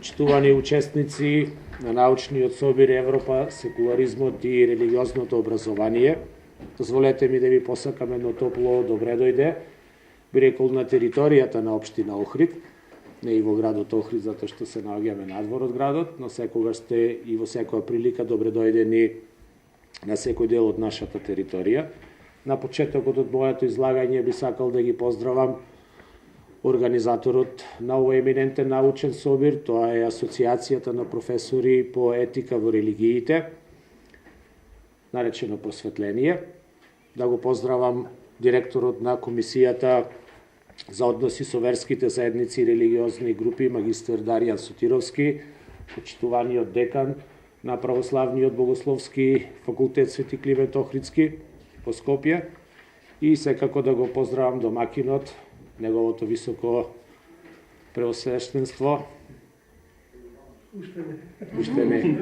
Почитувани учесници на научниот собир Европа, секуларизмот и религиозното образование, дозволете ми да ви посакам едно топло добре дојде, би рекол на територијата на општина Охрид, не и во градот Охрид, затоа што се наоѓаме надвор од градот, но секогаш сте и во секоја прилика добре дојдени на секој дел од нашата територија. На почетокот од моето излагање би сакал да ги поздравам организаторот на овој еминентен научен собир, тоа е Асоциацијата на професори по етика во религиите, наречено просветление. Да го поздравам директорот на Комисијата за односи со верските заедници и религиозни групи, магистер Даријан Сотировски, почитуваниот декан на Православниот Богословски факултет Свети Климент Охридски по Скопје, и секако да го поздравам домакинот, неговото високо преосвештенство. Уште не.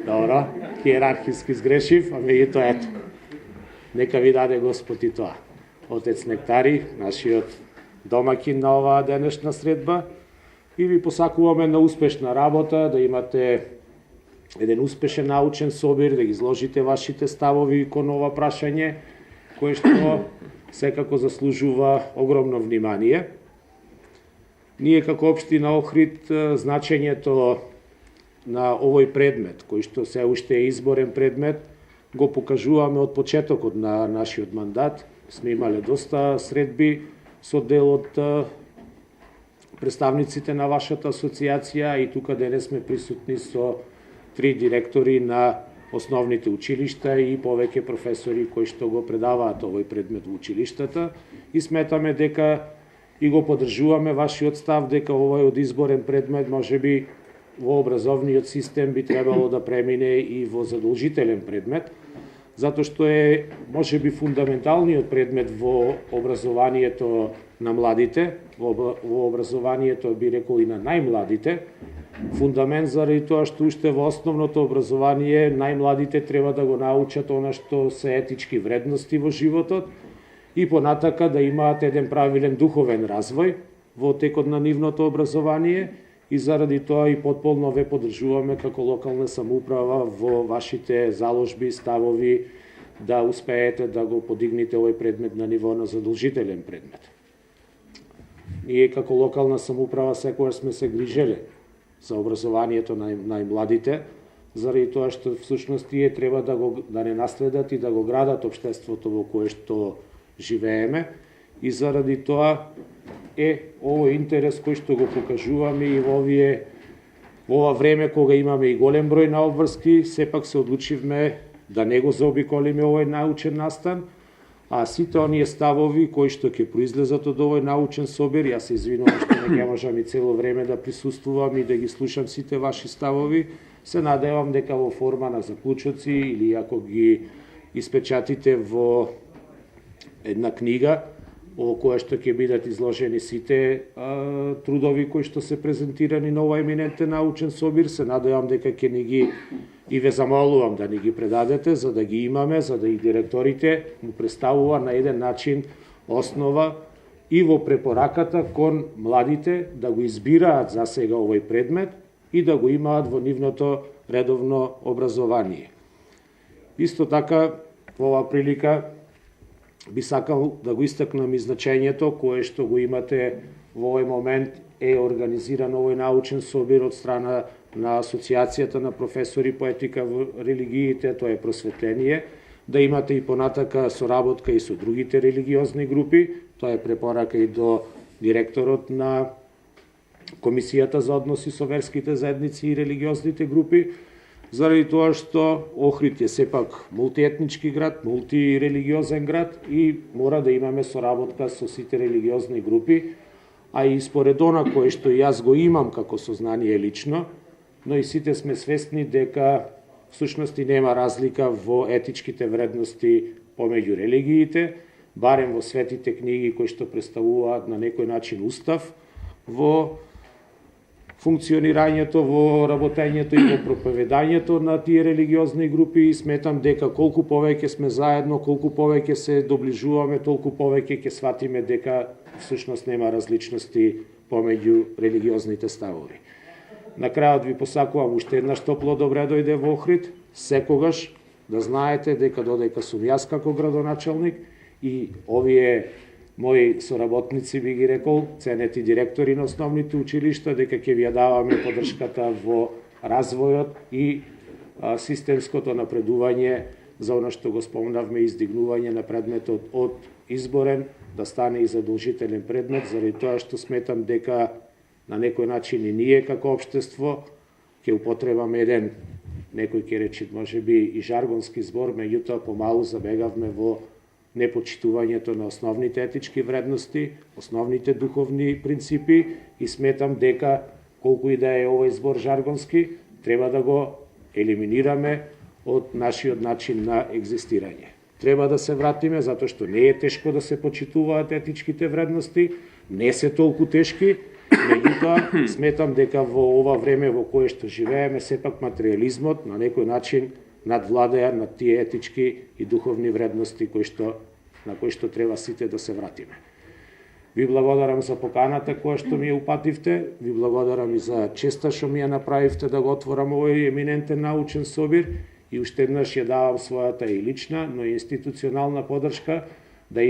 Добро, хиерархиски сгрешив, а меѓутоа ето. Нека ви даде Господ и тоа. Отец Нектари, нашиот домакин на оваа денешна средба, и ви посакуваме на успешна работа, да имате еден успешен научен собир, да ги изложите вашите ставови кон ова прашање, кое што секако заслужува огромно внимание. Ние како општина Охрид значењето на овој предмет, кој што се уште е изборен предмет, го покажуваме од почетокот на нашиот мандат. Сме имале доста средби со дел од представниците на вашата асоциација, и тука денес сме присутни со 3 директори на основните училишта и повеќе професори кои што го предаваат овој предмет во училиштата, и сметаме дека и го поддржуваме вашиот став дека овој од изборен предмет можеби во образовниот систем би требало да премине и во задолжителен предмет, затоа што е можеби фундаменталниот предмет во образованието на младите, во образованието би рекол и на најмладите, фундамент заради тоа што уште во основното образование најмладите треба да го научат она што се етички вредности во животот и понатака да имаат еден правилен духовен развој во текот на нивното образование, и заради тоа и потполно ве поддржуваме како локална самоуправа во вашите заложби, ставови да успеете да го подигнете овој предмет на ниво на задолжителен предмет. Ние како локална самоуправа секогаш сме се грижеле за образованието на најмладите, заради тоа што всушност тие треба да не наследат и да го градат општеството во кое што живееме, и заради тоа е овој интерес кој што го покажуваме и во ова време кога имаме и голем број на обврски, сепак се одлучивме да не го заобиколиме овој научен настан, а сите оние ставови кои што ќе произлезат од овој научен собир, јас се извинувам што не можам и цело време да присуствувам и да ги слушам сите ваши ставови, се надевам дека во форма на заклучоци или ако ги испечатите во една книга, во која што ќе бидат изложени сите трудови кои што се презентирани на овој еминентен научен собир, се надевам дека ќе ни ги, и ве замолувам да ни ги предадете, за да ги имаме, за да и директорите му представува на еден начин основа и во препораката кон младите да го избираат за сега овој предмет и да го имаат во нивното редовно образование. Исто така, во оваа прилика би сакал да го истакнам и значењето кое што го имате во овој момент е организиран овој научен собир од страна на Асоциацијата на професори по етика во религиите, тоа е просветление, да имате и понатака соработка и со другите религиозни групи, тоа е препорака и до директорот на Комисијата за односи со верските заедници и религиозните групи, заради тоа што Охрид е сепак мултиетнички град, мултирелигиозен град и мора да имаме соработка со сите религиозни групи, а и според она кое што јас го имам како сознание лично, но и сите сме свесни дека всушност нема разлика во етичките вредности помеѓу религиите, барем во светите книги кои што представуваат на некој начин устав во функционирањето, во работењето и во проповедањето на тие религиозни групи, и сметам дека колку повеќе сме заедно, колку повеќе се доближуваме, толку повеќе ќе сватиме дека всушност нема различности помеѓу религиозните ставови. На крајот ви посакувам уште еднаш топло добре дојде во Охрид, секогаш да знаете дека додека сум јас како градоначалник и овие мои соработници, би ги рекол, ценети директори на основните училишта, дека ќе ви ја даваме поддршката во развојот и системското напредување за оно што го спомнавме, издигнување на предметот од изборен да стане и задолжителен предмет, заради тоа што сметам дека на некој начин и ние како општество ќе употребаме еден, некој ќе рече можеби и жаргонски збор, меѓутоа помалу забегавме во непочитувањето на основните етички вредности, основните духовни принципи и сметам дека колку и да е овој збор жаргонски, треба да го елиминираме од нашиот начин на екзистирање. Треба да се вратиме затоа што не е тешко да се почитуваат етичките вредности, не се толку тешки, меѓутоа сметам дека во ова време во кое што живееме сепак материјализмот на некој начин надвладеа над тие етички и духовни вредности на кои што треба сите да се вратиме. Ви благодарам за поканата која што ми ја упативте, ви благодарам и за честа што ми ја направивте да го отворам овој еминентен научен собир и уште еднаш ја давам својата и лична, но и институционална поддршка да